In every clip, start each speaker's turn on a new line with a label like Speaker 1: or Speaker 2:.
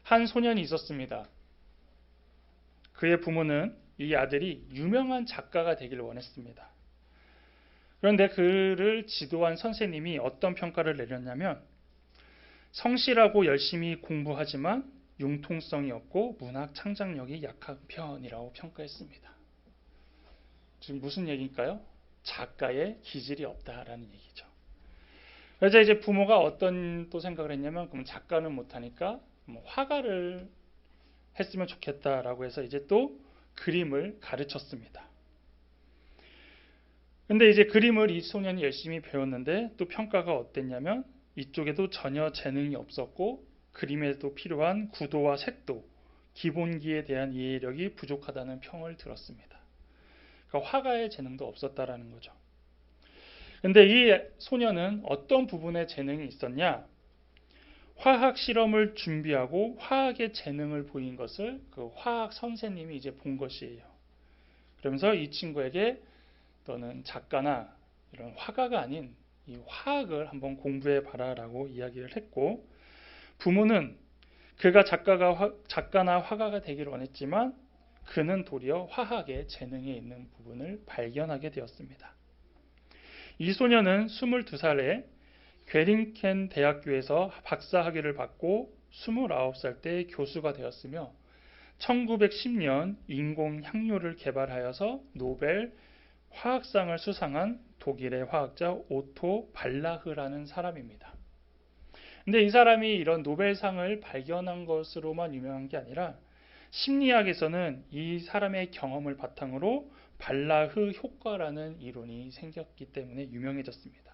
Speaker 1: 한 소년이 있었습니다. 그의 부모는 이 아들이 유명한 작가가 되기를 원했습니다. 그런데 그를 지도한 선생님이 어떤 평가를 내렸냐면 성실하고 열심히 공부하지만 융통성이 없고 문학 창작력이 약한 편이라고 평가했습니다. 지금 무슨 얘기일까요? 작가의 기질이 없다라는 얘기죠. 그래서 이제 부모가 어떤 또 생각을 했냐면 그럼 작가는 못하니까 화가를 했으면 좋겠다라고 해서 이제 또 그림을 가르쳤습니다. 근데 이제 그림을 이 소년이 열심히 배웠는데 또 평가가 어땠냐면 이쪽에도 전혀 재능이 없었고 그림에도 필요한 구도와 색도 기본기에 대한 이해력이 부족하다는 평을 들었습니다. 그러니까 화가의 재능도 없었다라는 거죠. 근데 이 소년은 어떤 부분에 재능이 있었냐? 화학 실험을 준비하고 화학의 재능을 보인 것을 그 화학 선생님이 이제 본 것이에요. 그러면서 이 친구에게 너는 작가나 이런 화가가 아닌 이 화학을 한번 공부해 봐라라고 이야기를 했고, 부모는 그가 작가나 화가가 되기를 원했지만 그는 도리어 화학의 재능에 있는 부분을 발견하게 되었습니다. 이 소년은 22살에 괴링켄 대학교에서 박사학위를 받고 29살 때 교수가 되었으며 1910년 인공향료를 개발하여서 노벨 화학상을 수상한 독일의 화학자 오토 발라흐라는 사람입니다. 근데 이 사람이 이런 노벨상을 발견한 것으로만 유명한 게 아니라 심리학에서는 이 사람의 경험을 바탕으로 발라흐 효과라는 이론이 생겼기 때문에 유명해졌습니다.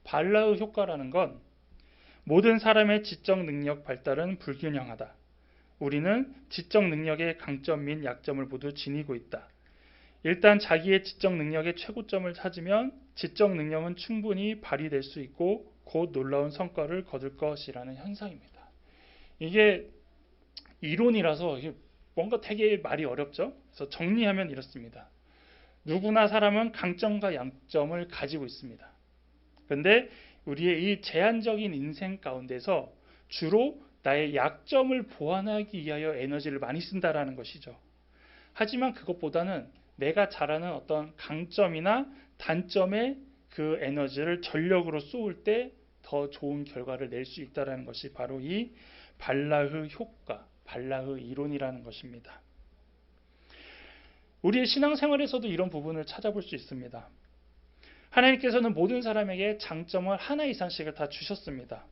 Speaker 1: 발라흐 효과라는 건 모든 사람의 지적 능력 발달은 불균형하다. 우리는 지적 능력의 강점 및 약점을 모두 지니고 있다. 일단 자기의 지적 능력의 최고점을 찾으면 지적 능력은 충분히 발휘될 수 있고 곧 놀라운 성과를 거둘 것이라는 현상입니다. 이게 이론이라서 뭔가 되게 말이 어렵죠. 그래서 정리하면 이렇습니다. 누구나 사람은 강점과 약점을 가지고 있습니다. 그런데 우리의 이 제한적인 인생 가운데서 주로 나의 약점을 보완하기 위하여 에너지를 많이 쓴다라는 것이죠. 하지만 그것보다는 내가 잘하는 어떤 강점이나 단점에 그 에너지를 전력으로 쏟을 때 더 좋은 결과를 낼 수 있다는 것이 바로 이 발라흐 효과, 발라흐 이론이라는 것입니다. 우리의 신앙생활에서도 이런 부분을 찾아볼 수 있습니다. 하나님께서는 모든 사람에게 장점을 하나 이상씩을 다 주셨습니다.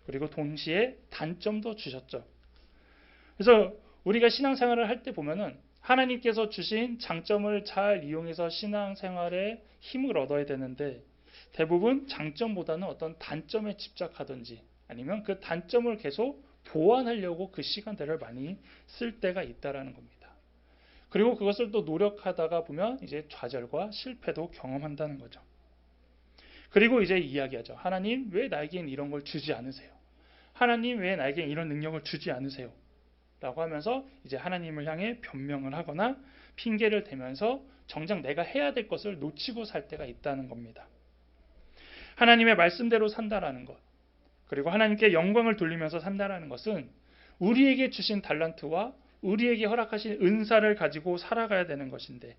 Speaker 1: 그리고 동시에 단점도 주셨죠. 그래서 우리가 신앙생활을 할 때 보면은 하나님께서 주신 장점을 잘 이용해서 신앙생활에 힘을 얻어야 되는데 대부분 장점보다는 어떤 단점에 집착하든지 아니면 그 단점을 계속 보완하려고 그 시간들을 많이 쓸 때가 있다라는 겁니다. 그리고 그것을 또 노력하다가 보면 이제 좌절과 실패도 경험한다는 거죠. 그리고 이제 이야기하죠. 하나님 왜 나에겐 이런 걸 주지 않으세요? 하나님 왜 나에겐 이런 능력을 주지 않으세요? 라고 하면서 이제 하나님을 향해 변명을 하거나 핑계를 대면서 정작 내가 해야 될 것을 놓치고 살 때가 있다는 겁니다. 하나님의 말씀대로 산다라는 것, 그리고 하나님께 영광을 돌리면서 산다라는 것은 우리에게 주신 달란트와 우리에게 허락하신 은사를 가지고 살아가야 되는 것인데,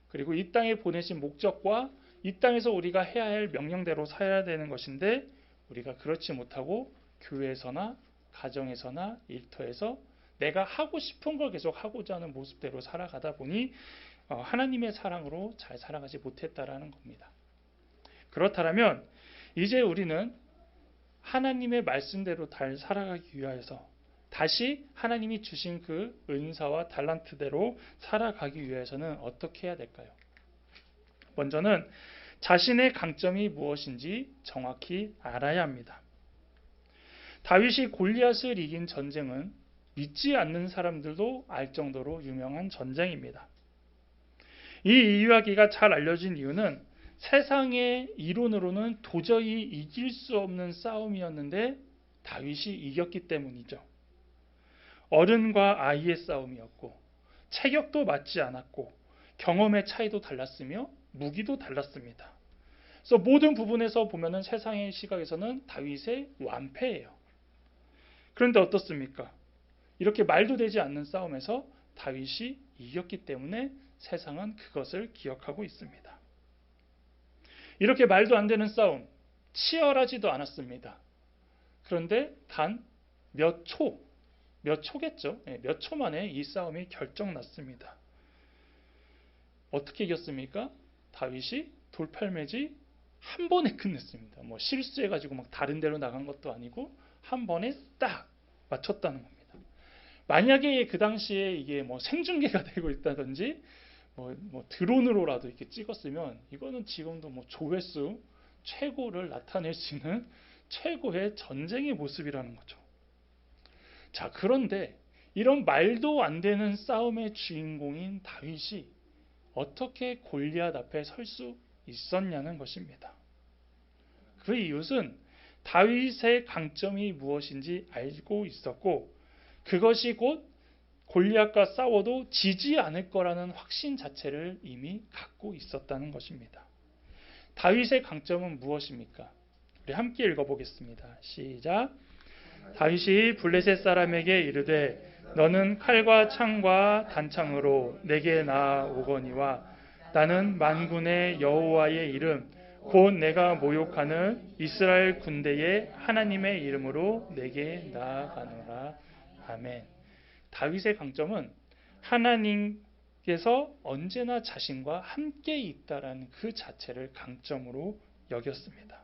Speaker 1: 그리고 이 땅에 보내신 목적과 이 땅에서 우리가 해야 할 명령대로 살아야 되는 것인데 우리가 그렇지 못하고 교회에서나 가정에서나 일터에서 내가 하고 싶은 걸 계속 하고자 하는 모습대로 살아가다 보니 하나님의 사랑으로 잘 살아가지 못했다라는 겁니다. 그렇다면 이제 우리는 하나님의 말씀대로 잘 살아가기 위해서 다시 하나님이 주신 그 은사와 달란트대로 살아가기 위해서는 어떻게 해야 될까요? 먼저는 자신의 강점이 무엇인지 정확히 알아야 합니다. 다윗이 골리앗을 이긴 전쟁은 믿지 않는 사람들도 알 정도로 유명한 전쟁입니다. 이 이야기가 잘 알려진 이유는 세상의 이론으로는 도저히 이길 수 없는 싸움이었는데 다윗이 이겼기 때문이죠. 어른과 아이의 싸움이었고 체격도 맞지 않았고 경험의 차이도 달랐으며 무기도 달랐습니다. 그래서 모든 부분에서 보면은 세상의 시각에서는 다윗의 완패예요. 그런데 어떻습니까? 이렇게 말도 되지 않는 싸움에서 다윗이 이겼기 때문에 세상은 그것을 기억하고 있습니다. 이렇게 말도 안 되는 싸움, 치열하지도 않았습니다. 그런데 단 몇 초겠죠. 몇 초 만에 이 싸움이 결정났습니다. 어떻게 이겼습니까? 다윗이 돌팔매지 한 번에 끝냈습니다. 뭐 실수해가지고 막 다른 데로 나간 것도 아니고 한 번에 딱 맞췄다는 겁니다. 만약에 그 당시에 이게 뭐 생중계가 되고 있다든지 뭐 드론으로라도 이렇게 찍었으면 이거는 지금도 뭐 조회수 최고를 나타낼 수 있는 최고의 전쟁의 모습이라는 거죠. 자, 그런데 이런 말도 안 되는 싸움의 주인공인 다윗이 어떻게 골리앗 앞에 설 수 있었냐는 것입니다. 그 이유는 다윗의 강점이 무엇인지 알고 있었고 그것이 곧 골리앗과 싸워도 지지 않을 거라는 확신 자체를 이미 갖고 있었다는 것입니다. 다윗의 강점은 무엇입니까? 우리 함께 읽어보겠습니다. 시작. 다윗이 블레셋 사람에게 이르되 너는 칼과 창과 단창으로 내게 나아오거니와 나는 만군의 여호와의 이름 곧 내가 모욕하는 이스라엘 군대의 하나님의 이름으로 내게 나아가노라. 아멘. 다윗의 강점은 하나님께서 언제나 자신과 함께 있다라는 그 자체를 강점으로 여겼습니다.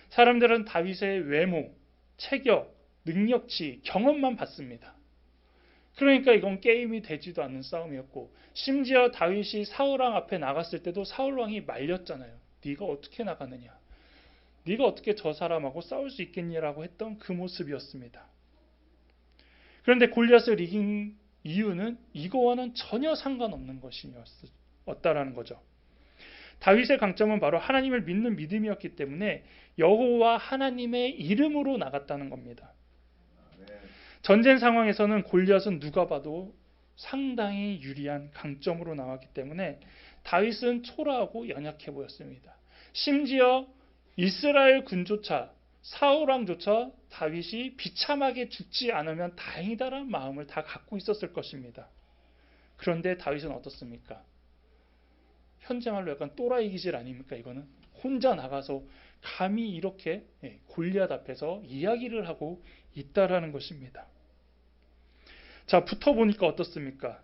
Speaker 1: 사람들은 다윗의 외모, 체격, 능력치, 경험만 봤습니다. 그러니까 이건 게임이 되지도 않는 싸움이었고 심지어 다윗이 사울왕 앞에 나갔을 때도 사울왕이 말렸잖아요. 네가 어떻게 나가느냐? 네가 어떻게 저 사람하고 싸울 수 있겠냐라고 했던 그 모습이었습니다. 그런데 골리앗을 이긴 이유는 이거와는 전혀 상관없는 것이었다라는 거죠. 다윗의 강점은 바로 하나님을 믿는 믿음이었기 때문에 여호와 하나님의 이름으로 나갔다는 겁니다. 전쟁 상황에서는 골리앗은 누가 봐도 상당히 유리한 강점으로 나왔기 때문에 다윗은 초라하고 연약해 보였습니다. 심지어 이스라엘 군조차 사울왕조차 다윗이 비참하게 죽지 않으면 다행이다라는 마음을 다 갖고 있었을 것입니다. 그런데 다윗은 어떻습니까? 현재 말로 약간 또라이 기질 아닙니까? 이거는 혼자 나가서 감히 이렇게 골리앗 앞에서 이야기를 하고 있다라는 것입니다. 자, 붙어보니까 어떻습니까?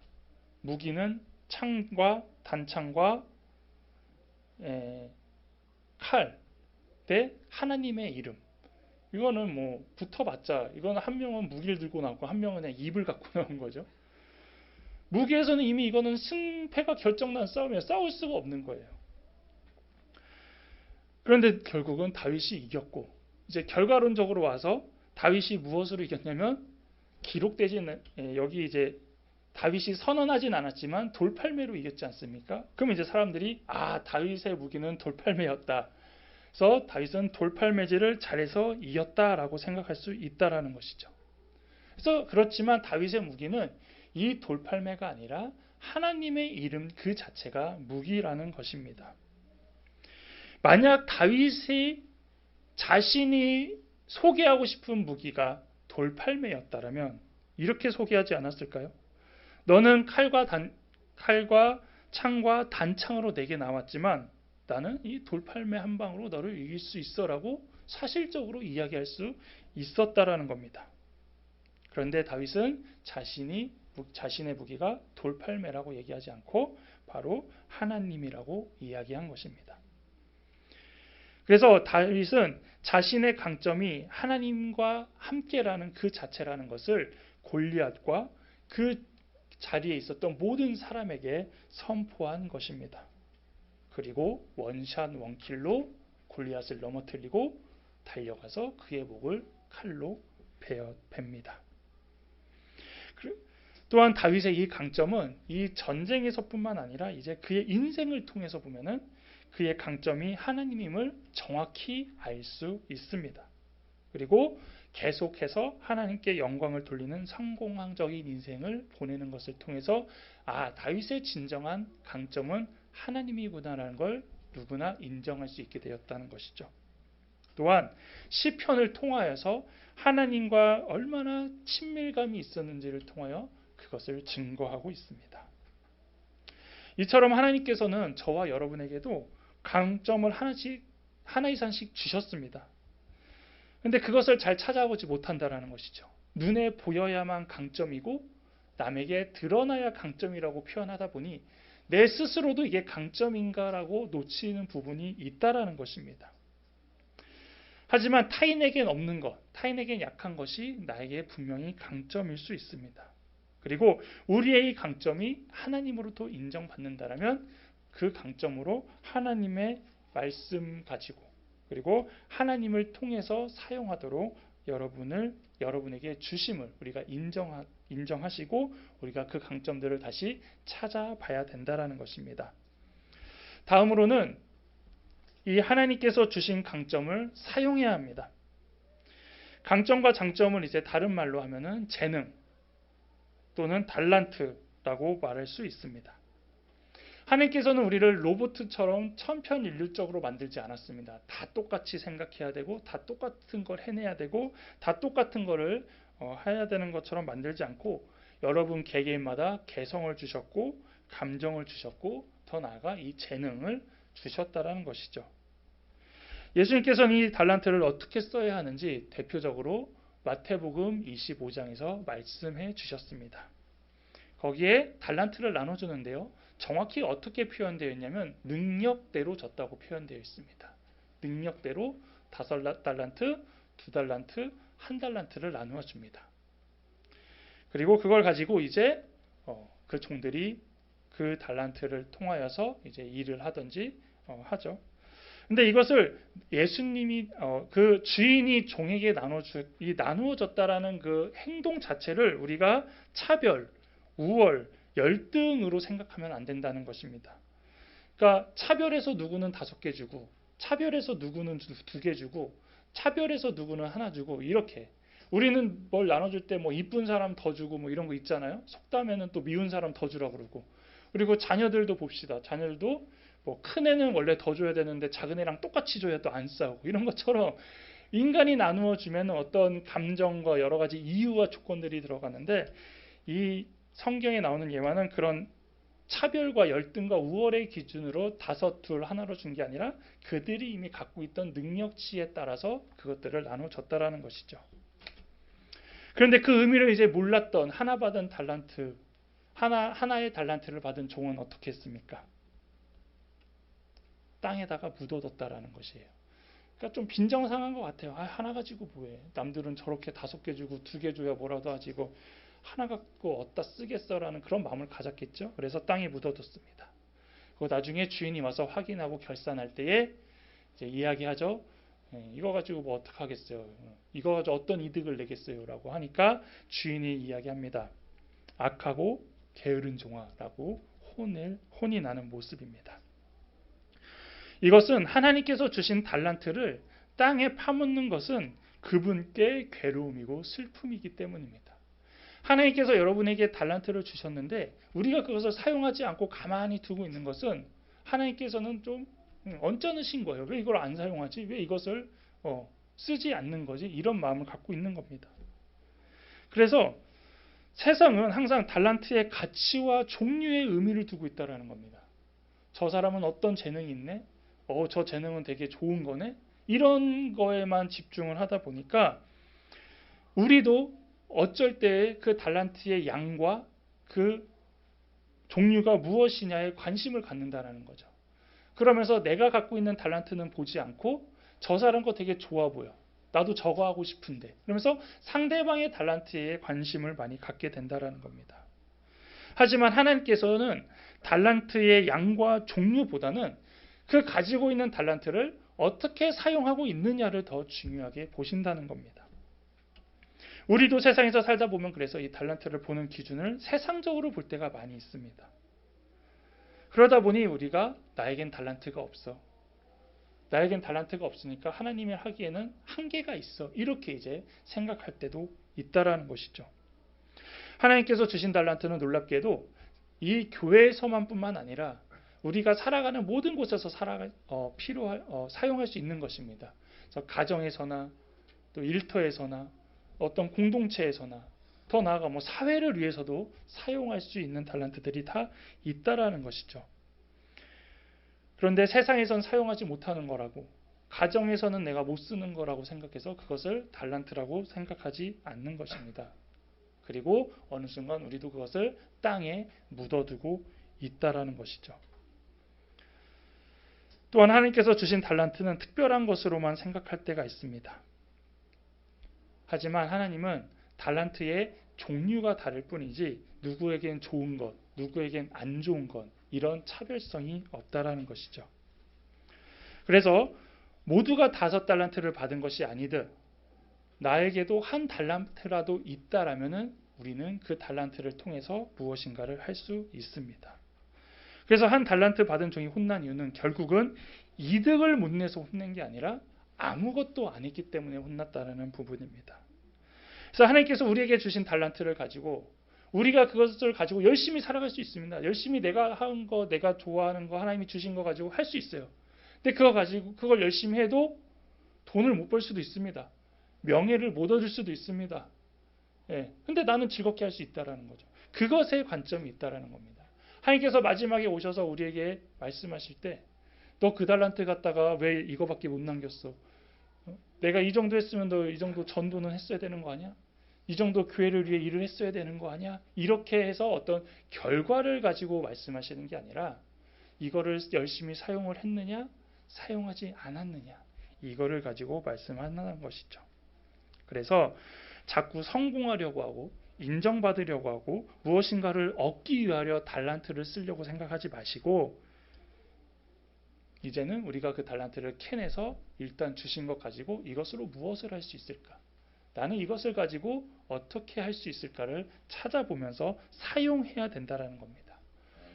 Speaker 1: 무기는 창과 단창과 칼 대 하나님의 이름. 이거는 뭐 붙어봤자 이거는 한 명은 무기를 들고 나오고 한 명은 그냥 입을 갖고 나온 거죠. 무기에서는 이미 이거는 승패가 결정난 싸움이에요. 싸울 수가 없는 거예요. 그런데 결국은 다윗이 이겼고 이제 결과론적으로 와서 다윗이 무엇으로 이겼냐면 기록되지는 여기 이제 다윗이 선언하진 않았지만 돌팔매로 이겼지 않습니까? 그럼 이제 사람들이 다윗의 무기는 돌팔매였다. 그래서 다윗은 돌팔매질을 잘해서 이겼다라고 생각할 수 있다라는 것이죠. 그래서 그렇지만 다윗의 무기는 이 돌팔매가 아니라 하나님의 이름 그 자체가 무기라는 것입니다. 만약 다윗이 자신이 소개하고 싶은 무기가 돌팔매였다면 이렇게 소개하지 않았을까요? 너는 칼과 창과 단창으로 내게 나왔지만 나는 이 돌팔매 한 방으로 너를 이길 수 있어라고 사실적으로 이야기할 수 있었다라는 겁니다. 그런데 다윗은 자신의 무기가 돌팔매라고 얘기하지 않고 바로 하나님이라고 이야기한 것입니다. 그래서 다윗은 자신의 강점이 하나님과 함께라는 그 자체라는 것을 골리앗과 그 자리에 있었던 모든 사람에게 선포한 것입니다. 그리고 원샷 원킬로 골리앗을 넘어뜨리고 달려가서 그의 목을 칼로 베니다. 또한 다윗의 이 강점은 이 전쟁에서뿐만 아니라 이제 그의 인생을 통해서 보면은 그의 강점이 하나님임을 정확히 알 수 있습니다. 그리고 계속해서 하나님께 영광을 돌리는 성공적인 인생을 보내는 것을 통해서 다윗의 진정한 강점은 하나님이구나라는 걸 누구나 인정할 수 있게 되었다는 것이죠. 또한 시편을 통하여서 하나님과 얼마나 친밀감이 있었는지를 통하여 그것을 증거하고 있습니다. 이처럼 하나님께서는 저와 여러분에게도 강점을 하나 이상씩 주셨습니다. 근데 그것을 잘 찾아보지 못한다는 것이죠. 눈에 보여야만 강점이고 남에게 드러나야 강점이라고 표현하다 보니 내 스스로도 이게 강점인가라고 놓치는 부분이 있다라는 것입니다. 하지만 타인에겐 없는 것, 타인에겐 약한 것이 나에게 분명히 강점일 수 있습니다. 그리고 우리의 강점이 하나님으로부터 인정받는다라면 그 강점으로 하나님의 말씀 가지고 그리고 하나님을 통해서 사용하도록 여러분에게 주심을 우리가 인정하시고 우리가 그 강점들을 다시 찾아봐야 된다라는 것입니다. 다음으로는 이 하나님께서 주신 강점을 사용해야 합니다. 강점과 장점을 이제 다른 말로 하면은 재능 또는 달란트라고 말할 수 있습니다. 하나님께서는 우리를 로봇처럼 천편일률적으로 만들지 않았습니다. 다 똑같이 생각해야 되고 다 똑같은 걸 해내야 되고 다 똑같은 거를 해야 되는 것처럼 만들지 않고 여러분 개개인마다 개성을 주셨고 감정을 주셨고 더 나아가 이 재능을 주셨다라는 것이죠. 예수님께서는 이 달란트를 어떻게 써야 하는지 대표적으로 마태복음 25장에서 말씀해 주셨습니다. 거기에 달란트를 나눠주는데요. 정확히 어떻게 표현되어 있냐면 능력대로 줬다고 표현되어 있습니다. 능력대로 5달란트, 2달란트, 1달란트를 나누어 줍니다. 그리고 그걸 가지고 이제 그 종들이 그 달란트를 통하여서 이제 일을 하든지 하죠. 근데 이것을 예수님이 그 주인이 종에게 나누어졌다라는 그 행동 자체를 우리가 차별, 우월, 열등으로 생각하면 안 된다는 것입니다. 그러니까 차별해서 누구는 5개 주고 차별해서 누구는 2개 주고 차별해서 누구는 1 주고 이렇게 우리는 뭘 나눠줄 때 뭐 이쁜 사람 더 주고 뭐 이런 거 있잖아요. 속담에는 또 미운 사람 더 주라고 그러고 그리고 자녀들도 봅시다. 자녀들도 뭐 큰 애는 원래 더 줘야 되는데 작은 애랑 똑같이 줘야 또 안 싸우고 이런 것처럼 인간이 나누어 주면 어떤 감정과 여러 가지 이유와 조건들이 들어가는데 이 성경에 나오는 예화는 그런 차별과 열등과 우월의 기준으로 5, 2, 1로 준 게 아니라 그들이 이미 갖고 있던 능력치에 따라서 그것들을 나눠줬다라는 것이죠. 그런데 그 의미를 이제 몰랐던 하나의 달란트를 받은 종은 어떻게 했습니까? 땅에다가 묻어뒀다라는 것이에요. 그러니까 좀 빈정상한 것 같아요. 하나 가지고 뭐해? 남들은 저렇게 5개 주고 2개 줘야 뭐라도 하지 이거 하나 갖고 어디다 쓰겠어라는 그런 마음을 가졌겠죠. 그래서 땅에 묻어뒀습니다. 그리고 나중에 주인이 와서 확인하고 결산할 때에 이제 이야기하죠. 이거 가지고 뭐 어떡하겠어요. 이거 가지고 어떤 이득을 내겠어요. 라고 하니까 주인이 이야기합니다. 악하고 게으른 종아라고 혼이 나는 모습입니다. 이것은 하나님께서 주신 달란트를 땅에 파묻는 것은 그분께 괴로움이고 슬픔이기 때문입니다. 하나님께서 여러분에게 달란트를 주셨는데 우리가 그것을 사용하지 않고 가만히 두고 있는 것은 하나님께서는 좀 언짢으신 거예요. 왜 이걸 안 사용하지? 왜 이것을 쓰지 않는 거지? 이런 마음을 갖고 있는 겁니다. 그래서 세상은 항상 달란트의 가치와 종류의 의미를 두고 있다는 겁니다. 저 사람은 어떤 재능이 있네? 저 재능은 되게 좋은 거네? 이런 거에만 집중을 하다 보니까 우리도 어쩔 때 그 달란트의 양과 그 종류가 무엇이냐에 관심을 갖는다는 거죠. 그러면서 내가 갖고 있는 달란트는 보지 않고 저 사람 거 되게 좋아 보여. 나도 저거 하고 싶은데. 그러면서 상대방의 달란트에 관심을 많이 갖게 된다는 겁니다. 하지만 하나님께서는 달란트의 양과 종류보다는 그 가지고 있는 달란트를 어떻게 사용하고 있느냐를 더 중요하게 보신다는 겁니다. 우리도 세상에서 살다 보면 그래서 이 달란트를 보는 기준을 세상적으로 볼 때가 많이 있습니다. 그러다 보니 우리가 나에겐 달란트가 없어. 나에겐 달란트가 없으니까 하나님이 하기에는 한계가 있어. 이렇게 이제 생각할 때도 있다라는 것이죠. 하나님께서 주신 달란트는 놀랍게도 이 교회에서만 뿐만 아니라 우리가 살아가는 모든 곳에서 사용할 수 있는 것입니다. 그래서 가정에서나 또 일터에서나 어떤 공동체에서나 더 나아가 뭐 사회를 위해서도 사용할 수 있는 달란트들이 다 있다라는 것이죠. 그런데 세상에선 사용하지 못하는 거라고, 가정에서는 내가 못 쓰는 거라고 생각해서 그것을 달란트라고 생각하지 않는 것입니다. 그리고 어느 순간 우리도 그것을 땅에 묻어두고 있다라는 것이죠. 또한 하나님께서 주신 달란트는 특별한 것으로만 생각할 때가 있습니다. 하지만 하나님은 달란트의 종류가 다를 뿐이지 누구에겐 좋은 것, 누구에겐 안 좋은 것, 이런 차별성이 없다라는 것이죠. 그래서 모두가 5달란트를 받은 것이 아니듯 나에게도 1달란트라도 있다라면은 우리는 그 달란트를 통해서 무엇인가를 할 수 있습니다. 그래서 1달란트 받은 종이 혼난 이유는 결국은 이득을 못 내서 혼낸 게 아니라 아무것도 안 했기 때문에 혼났다는 부분입니다. 그래서 하나님께서 우리에게 주신 달란트를 가지고 우리가 그것을 가지고 열심히 살아갈 수 있습니다. 열심히 내가 한 거, 내가 좋아하는 거, 하나님이 주신 거 가지고 할 수 있어요. 근데 그거 가지고 그걸 열심히 해도 돈을 못 벌 수도 있습니다. 명예를 못 얻을 수도 있습니다. 예. 근데 나는 즐겁게 할 수 있다라는 거죠. 그것에 관점이 있다라는 겁니다. 하나님께서 마지막에 오셔서 우리에게 말씀하실 때 너 그 달란트 갖다가 왜 이거밖에 못 남겼어? 내가 이 정도 했으면 너 이 정도 전도는 했어야 되는 거 아니야? 이 정도 교회를 위해 일을 했어야 되는 거 아니야? 이렇게 해서 어떤 결과를 가지고 말씀하시는 게 아니라 이거를 열심히 사용을 했느냐, 사용하지 않았느냐, 이거를 가지고 말씀하는 것이죠. 그래서 자꾸 성공하려고 하고 인정받으려고 하고 무엇인가를 얻기 위하여 달란트를 쓰려고 생각하지 마시고 이제는 우리가 그 달란트를 캐내서 일단 주신 것 가지고 이것으로 무엇을 할 수 있을까? 나는 이것을 가지고 어떻게 할 수 있을까를 찾아보면서 사용해야 된다는 겁니다.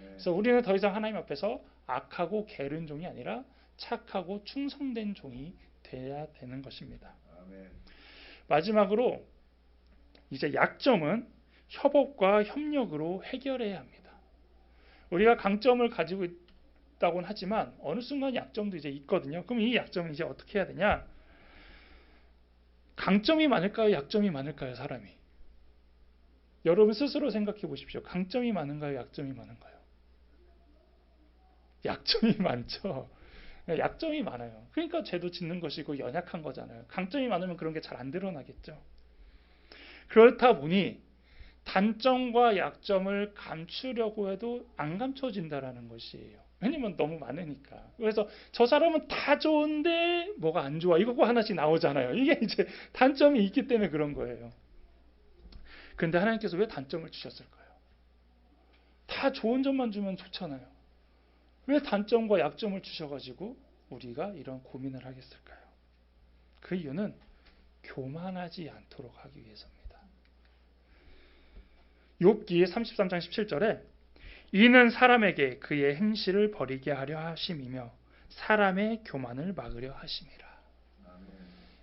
Speaker 1: 그래서 우리는 더 이상 하나님 앞에서 악하고 게으른 종이 아니라 착하고 충성된 종이 되어야 되는 것입니다. 마지막으로 이제 약점은 협업과 협력으로 해결해야 합니다. 우리가 강점을 가지고 있다고는 하지만 어느 순간 약점도 이제 있거든요. 그럼 이 약점은 이제 어떻게 해야 되냐? 강점이 많을까요? 약점이 많을까요? 사람이. 여러분 스스로 생각해 보십시오. 강점이 많은가요? 약점이 많은가요? 약점이 많죠. 약점이 많아요. 그러니까 죄도 짓는 것이고 연약한 거잖아요. 강점이 많으면 그런 게 잘 안 드러나겠죠. 그렇다 보니 단점과 약점을 감추려고 해도 안 감춰진다라는 것이에요. 왜냐면 너무 많으니까. 그래서 저 사람은 다 좋은데 뭐가 안 좋아. 이거 하나씩 나오잖아요. 이게 이제 단점이 있기 때문에 그런 거예요. 그런데 하나님께서 왜 단점을 주셨을까요? 다 좋은 점만 주면 좋잖아요. 왜 단점과 약점을 주셔가지고 우리가 이런 고민을 하겠을까요? 그 이유는 교만하지 않도록 하기 위해서입니다. 욥기 33장 17절에 이는 사람에게 그의 행실을 버리게 하려 하심이며 사람의 교만을 막으려 하심이라.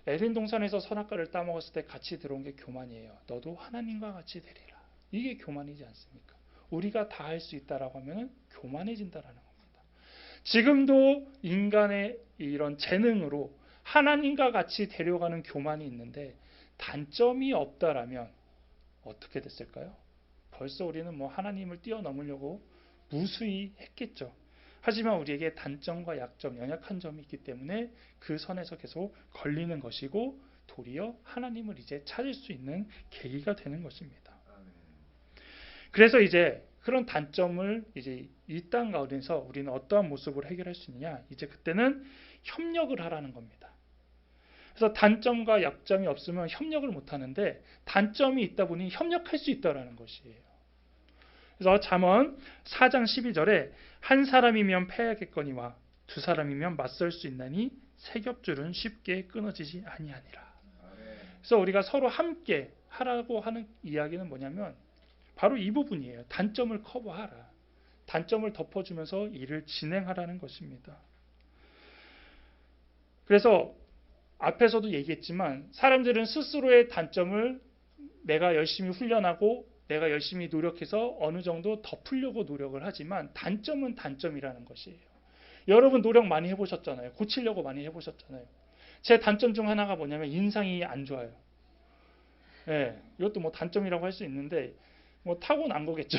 Speaker 1: 에덴 동산에서 선악과를 따먹었을 때 같이 들어온 게 교만이에요. 너도 하나님과 같이 되리라. 이게 교만이지 않습니까? 우리가 다 할 수 있다라고 하면 교만해진다라는 겁니다. 지금도 인간의 이런 재능으로 하나님과 같이 데려가는 교만이 있는데 단점이 없다라면 어떻게 됐을까요? 벌써 우리는 뭐 하나님을 뛰어넘으려고 무수히 했겠죠. 하지만 우리에게 단점과 약점, 연약한 점이 있기 때문에 그 선에서 계속 걸리는 것이고 도리어 하나님을 이제 찾을 수 있는 계기가 되는 것입니다. 그래서 이제 그런 단점을 이제 이 땅 가운데서 우리는 어떠한 모습으로 해결할 수 있느냐? 이제 그때는 협력을 하라는 겁니다. 그래서 단점과 약점이 없으면 협력을 못 하는데 단점이 있다 보니 협력할 수 있다라는 것이에요. 그래서 잠언 4장 12절에 한 사람이면 패하겠거니와 두 사람이면 맞설 수 있나니 세 겹줄은 쉽게 끊어지지 아니하니라. 그래서 우리가 서로 함께 하라고 하는 이야기는 뭐냐면 바로 이 부분이에요. 단점을 커버하라. 단점을 덮어주면서 일을 진행하라는 것입니다. 그래서 앞에서도 얘기했지만 사람들은 스스로의 단점을 내가 열심히 훈련하고 내가 열심히 노력해서 어느 정도 덮으려고 노력을 하지만 단점은 단점이라는 것이에요. 여러분 노력 많이 해보셨잖아요. 고치려고 많이 해보셨잖아요. 제 단점 중 하나가 뭐냐면 인상이 안 좋아요. 예, 이것도 뭐 단점이라고 할 수 있는데 뭐 타고난 거겠죠.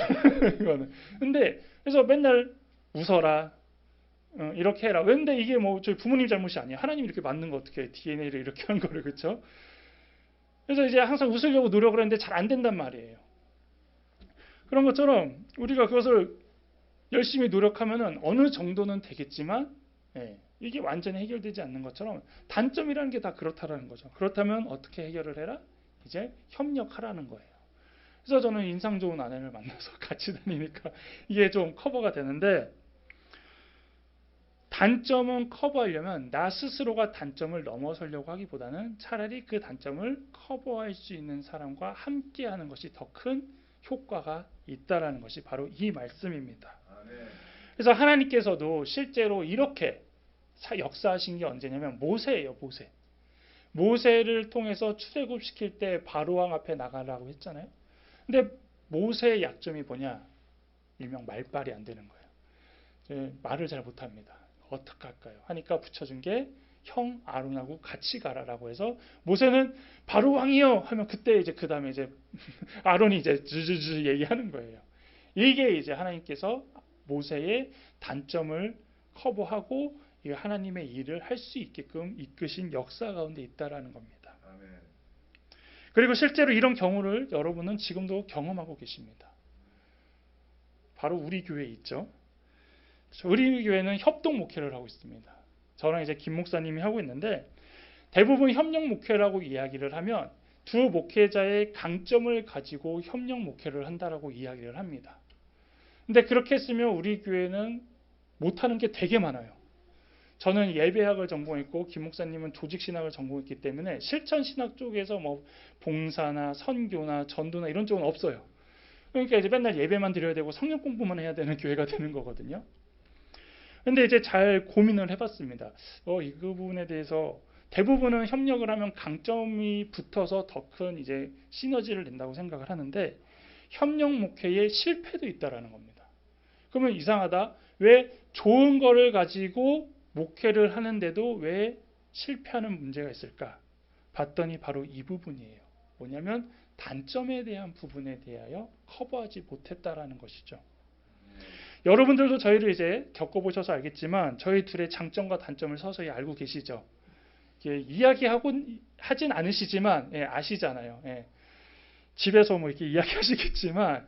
Speaker 1: 이거는. 근데 그래서 맨날 웃어라. 이렇게 해라. 근데 이게 뭐 저희 부모님 잘못이 아니에요. 하나님 이렇게 만든 거 어떻게 DNA를 이렇게 한 거를 그렇죠? 그래서 이제 항상 웃으려고 노력을 했는데 잘 안 된단 말이에요. 그런 것처럼 우리가 그것을 열심히 노력하면은 어느 정도는 되겠지만 예, 이게 완전히 해결되지 않는 것처럼 단점이라는 게 다 그렇다라는 거죠. 그렇다면 어떻게 해결을 해라? 이제 협력하라는 거예요. 그래서 저는 인상 좋은 아내를 만나서 같이 다니니까 이게 좀 커버가 되는데 단점은 커버하려면 나 스스로가 단점을 넘어서려고 하기보다는 차라리 그 단점을 커버할 수 있는 사람과 함께하는 것이 더 큰 효과가 있다라는 것이 바로 이 말씀입니다. 그래서 하나님께서도 실제로 이렇게 역사하신 게 언제냐면 모세예요. 모세를 통해서 출애굽시킬 때 바로왕 앞에 나가라고 했잖아요. 근데 모세의 약점이 뭐냐? 일명 말빨이 안 되는 거예요. 말을 잘 못합니다. 어떡할까요? 하니까 붙여준 게 형 아론하고 같이 가라라고 해서 모세는 바로왕이요 하면 그때 이제 그 다음에 이제 아론이 이제 주주주 얘기하는 거예요. 이게 이제 하나님께서 모세의 단점을 커버하고 하나님의 일을 할 수 있게끔 이끄신 역사 가운데 있다라는 겁니다. 아멘. 그리고 실제로 이런 경우를 여러분은 지금도 경험하고 계십니다. 바로 우리 교회에 있죠. 우리 교회는 협동 목회를 하고 있습니다. 저랑 이제 김 목사님이 하고 있는데 대부분 협력 목회라고 이야기를 하면 두 목회자의 강점을 가지고 협력 목회를 한다라고 이야기를 합니다. 근데 그렇게 했으면 우리 교회는 못하는 게 되게 많아요. 저는 예배학을 전공했고 김 목사님은 조직신학을 전공했기 때문에 실천신학 쪽에서 뭐 봉사나 선교나 전도나 이런 쪽은 없어요. 그러니까 이제 맨날 예배만 드려야 되고 성경 공부만 해야 되는 교회가 되는 거거든요. 근데 이제 잘 고민을 해봤습니다. 이 부분에 대해서 대부분은 협력을 하면 강점이 붙어서 더 큰 이제 시너지를 낸다고 생각을 하는데 협력 목회에 실패도 있다라는 겁니다. 그러면 이상하다. 왜 좋은 거를 가지고 목회를 하는데도 왜 실패하는 문제가 있을까? 봤더니 바로 이 부분이에요. 뭐냐면 단점에 대한 부분에 대하여 커버하지 못했다라는 것이죠. 여러분들도 저희를 이제 겪어보셔서 알겠지만 저희 둘의 장점과 단점을 서서히 알고 계시죠. 이야기하고 하진 않으시지만 아시잖아요. 집에서 뭐 이렇게 이야기하시겠지만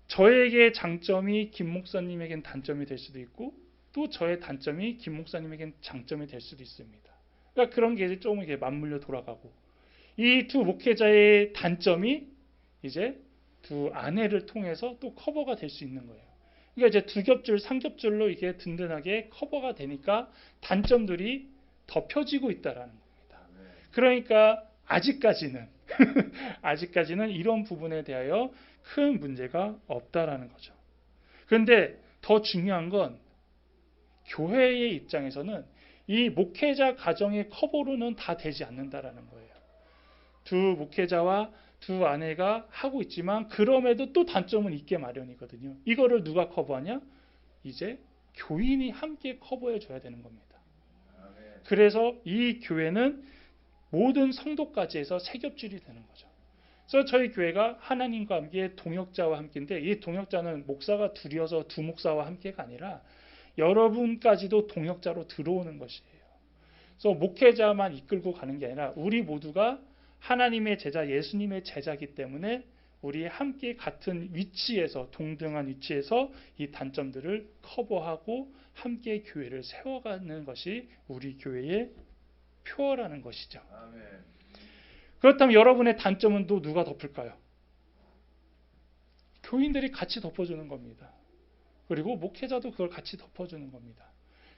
Speaker 1: 저에게 장점이 김 목사님에겐 단점이 될 수도 있고 또 저의 단점이 김 목사님에겐 장점이 될 수도 있습니다. 그러니까 그런 게 좀 이렇게 맞물려 돌아가고 이 두 목회자의 단점이 이제 두 아내를 통해서 또 커버가 될 수 있는 거예요. 그러니까 이제 두 겹줄, 삼겹줄로 이게 든든하게 커버가 되니까 단점들이 덮여지고 있다라는 겁니다. 그러니까 아직까지는 이런 부분에 대하여 큰 문제가 없다라는 거죠. 그런데 더 중요한 건 교회의 입장에서는 이 목회자 가정의 커버로는 다 되지 않는다라는 거예요. 두 목회자와 두 아내가 하고 있지만 그럼에도 또 단점은 있게 마련이거든요. 이거를 누가 커버하냐? 이제 교인이 함께 커버해 줘야 되는 겁니다. 그래서 이 교회는 모든 성도까지 해서 세 겹줄이 되는 거죠. 그래서 저희 교회가 하나님과 함께 동역자와 함께인데 이 동역자는 목사가 둘이어서 두 목사와 함께가 아니라 여러분까지도 동역자로 들어오는 것이에요. 그래서 목회자만 이끌고 가는 게 아니라 우리 모두가 하나님의 제자, 예수님의 제자이기 때문에 우리 함께 같은 위치에서 동등한 위치에서 이 단점들을 커버하고 함께 교회를 세워가는 것이 우리 교회의 표어라는 것이죠. 아멘. 그렇다면 여러분의 단점은 또 누가 덮을까요? 교인들이 같이 덮어주는 겁니다. 그리고 목회자도 그걸 같이 덮어주는 겁니다.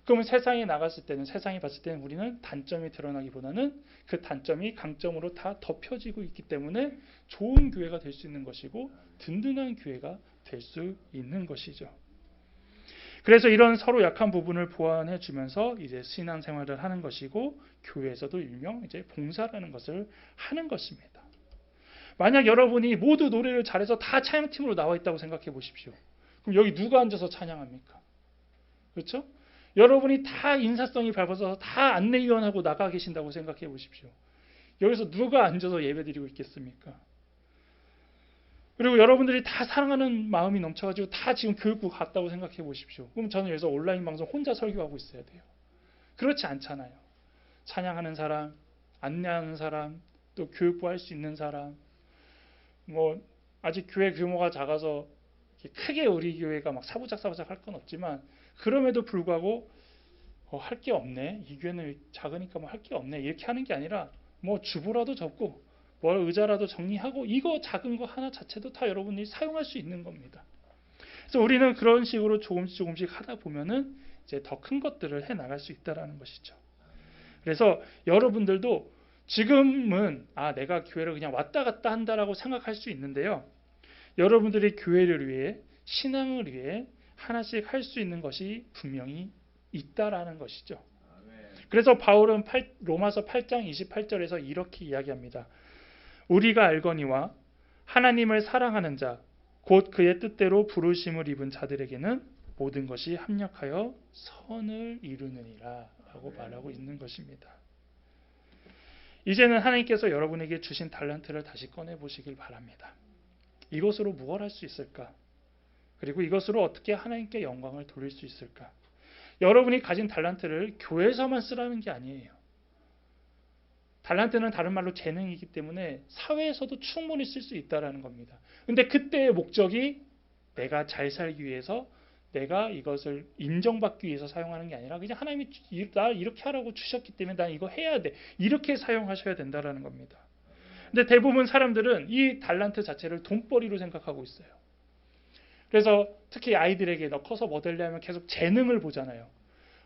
Speaker 1: 그러면 세상에 나갔을 때는 세상이 봤을 때는 우리는 단점이 드러나기보다는 그 단점이 강점으로 다 덮여지고 있기 때문에 좋은 교회가 될 수 있는 것이고 든든한 교회가 될 수 있는 것이죠. 그래서 이런 서로 약한 부분을 보완해 주면서 이제 신앙생활을 하는 것이고 교회에서도 일명 이제 봉사라는 것을 하는 것입니다. 만약 여러분이 모두 노래를 잘해서 다 찬양팀으로 나와 있다고 생각해 보십시오. 그럼 여기 누가 앉아서 찬양합니까? 그렇죠? 여러분이 다 인사성이 밟아서 다 안내위원하고 나가 계신다고 생각해 보십시오. 여기서 누가 앉아서 예배드리고 있겠습니까? 그리고 여러분들이 다 사랑하는 마음이 넘쳐가지고 다 지금 교육부 갔다고 생각해 보십시오. 그럼 저는 여기서 온라인 방송 혼자 설교하고 있어야 돼요. 그렇지 않잖아요. 찬양하는 사람, 안내하는 사람, 또 교육부 할 수 있는 사람, 뭐 아직 교회 규모가 작아서 크게 우리 교회가 막 사부작 할 건 없지만 그럼에도 불구하고 할 게 없네. 이 교회는 작으니까 뭐 할 게 없네. 이렇게 하는 게 아니라 뭐 주보라도 접고 뭐 의자라도 정리하고 이거 작은 거 하나 자체도 다 여러분이 사용할 수 있는 겁니다. 그래서 우리는 그런 식으로 조금씩 하다 보면은 이제 더 큰 것들을 해 나갈 수 있다라는 것이죠. 그래서 여러분들도 지금은 내가 교회를 그냥 왔다 갔다 한다라고 생각할 수 있는데요. 여러분들이 교회를 위해 신앙을 위해 하나씩 할 수 있는 것이 분명히 있다라는 것이죠. 그래서 바울은 로마서 8장 28절에서 이렇게 이야기합니다. 우리가 알거니와 하나님을 사랑하는 자 곧 그의 뜻대로 부르심을 입은 자들에게는 모든 것이 합력하여 선을 이루느니라 라고 말하고 있는 것입니다. 이제는 하나님께서 여러분에게 주신 달란트를 다시 꺼내보시길 바랍니다. 이것으로 무엇을 할 수 있을까? 그리고 이것으로 어떻게 하나님께 영광을 돌릴 수 있을까? 여러분이 가진 달란트를 교회에서만 쓰라는 게 아니에요. 달란트는 다른 말로 재능이기 때문에 사회에서도 충분히 쓸 수 있다는 겁니다. 근데 그때의 목적이 내가 잘 살기 위해서 내가 이것을 인정받기 위해서 사용하는 게 아니라 그냥 하나님이 나 이렇게 하라고 주셨기 때문에 난 이거 해야 돼. 이렇게 사용하셔야 된다는 겁니다. 근데 대부분 사람들은 이 달란트 자체를 돈벌이로 생각하고 있어요. 그래서 특히 아이들에게 너 커서 뭐 될래 하면 계속 재능을 보잖아요.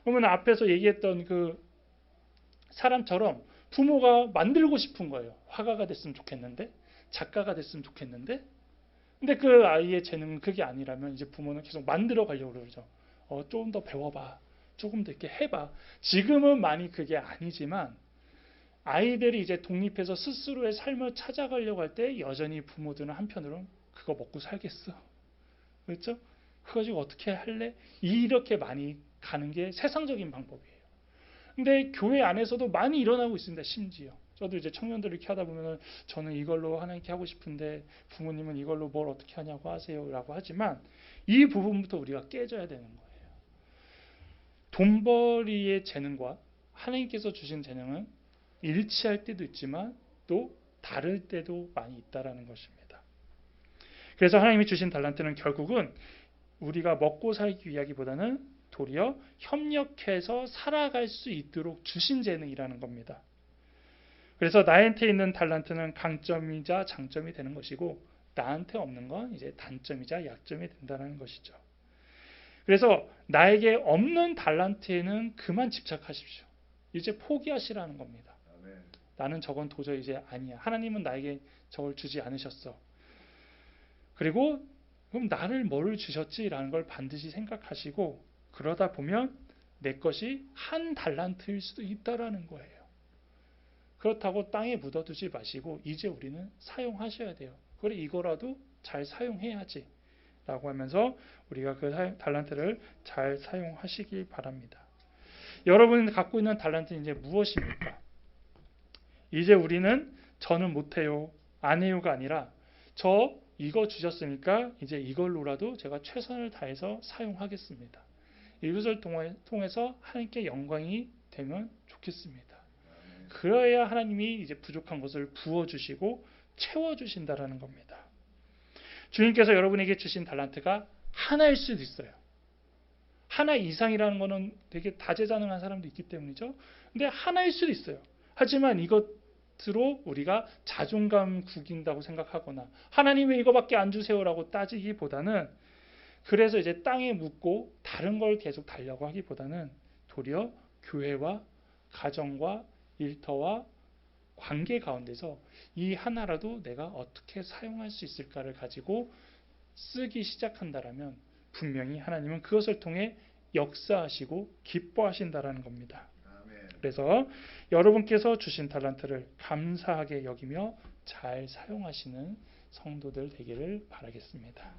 Speaker 1: 그러면 앞에서 얘기했던 그 사람처럼 부모가 만들고 싶은 거예요. 화가가 됐으면 좋겠는데, 작가가 됐으면 좋겠는데, 근데 그 아이의 재능은 그게 아니라면 이제 부모는 계속 만들어 가려고 그러죠. 조금 더 배워봐. 조금 더 이렇게 해봐. 지금은 많이 그게 아니지만 아이들이 이제 독립해서 스스로의 삶을 찾아가려고 할 때 여전히 부모들은 한편으로는 그거 먹고 살겠어. 그렇죠? 그거 가지고 어떻게 할래? 이렇게 많이 가는 게 세상적인 방법이에요. 근데 교회 안에서도 많이 일어나고 있습니다. 심지어. 저도 이제 청년들 이렇게 하다 보면은 저는 이걸로 하나님께 하고 싶은데 부모님은 이걸로 뭘 어떻게 하냐고 하세요라고 하지만 이 부분부터 우리가 깨져야 되는 거예요. 돈벌이의 재능과 하나님께서 주신 재능은 일치할 때도 있지만 또 다를 때도 많이 있다라는 것입니다. 그래서 하나님이 주신 달란트는 결국은 우리가 먹고 살기 위하기보다는 도리어 협력해서 살아갈 수 있도록 주신 재능이라는 겁니다. 그래서 나한테 있는 달란트는 강점이자 장점이 되는 것이고 나한테 없는 건 이제 단점이자 약점이 된다는 것이죠. 그래서 나에게 없는 달란트에는 그만 집착하십시오. 이제 포기하시라는 겁니다. 나는 저건 도저히 이제 아니야. 하나님은 나에게 저걸 주지 않으셨어. 그리고 그럼 나를 뭘 주셨지라는 걸 반드시 생각하시고 그러다 보면 내 것이 한 달란트일 수도 있다라는 거예요. 그렇다고 땅에 묻어두지 마시고 이제 우리는 사용하셔야 돼요. 그래 이거라도 잘 사용해야지 라고 하면서 우리가 그 달란트를 잘 사용하시기 바랍니다. 여러분이 갖고 있는 달란트는 이제 무엇입니까? 이제 우리는 저는 못해요, 안 해요가 아니라 저 이거 주셨으니까 이제 이걸로라도 제가 최선을 다해서 사용하겠습니다. 이것을 통해서 하나님께 영광이 되면 좋겠습니다. 그래야 하나님이 이제 부족한 것을 부어주시고 채워주신다라는 겁니다. 주님께서 여러분에게 주신 달란트가 하나일 수도 있어요. 하나 이상이라는 것은 되게 다재다능한 사람도 있기 때문이죠. 근데 하나일 수도 있어요. 하지만 이것으로 우리가 자존감 구긴다고 생각하거나 하나님 왜 이거밖에 안 주세요라고 따지기보다는 그래서 이제 땅에 묻고 다른 걸 계속 달려고 하기보다는 도리어 교회와 가정과 일터와 관계 가운데서 이 하나라도 내가 어떻게 사용할 수 있을까를 가지고 쓰기 시작한다라면 분명히 하나님은 그것을 통해 역사하시고 기뻐하신다라는 겁니다. 그래서 여러분께서 주신 달란트를 감사하게 여기며 잘 사용하시는 성도들 되기를 바라겠습니다.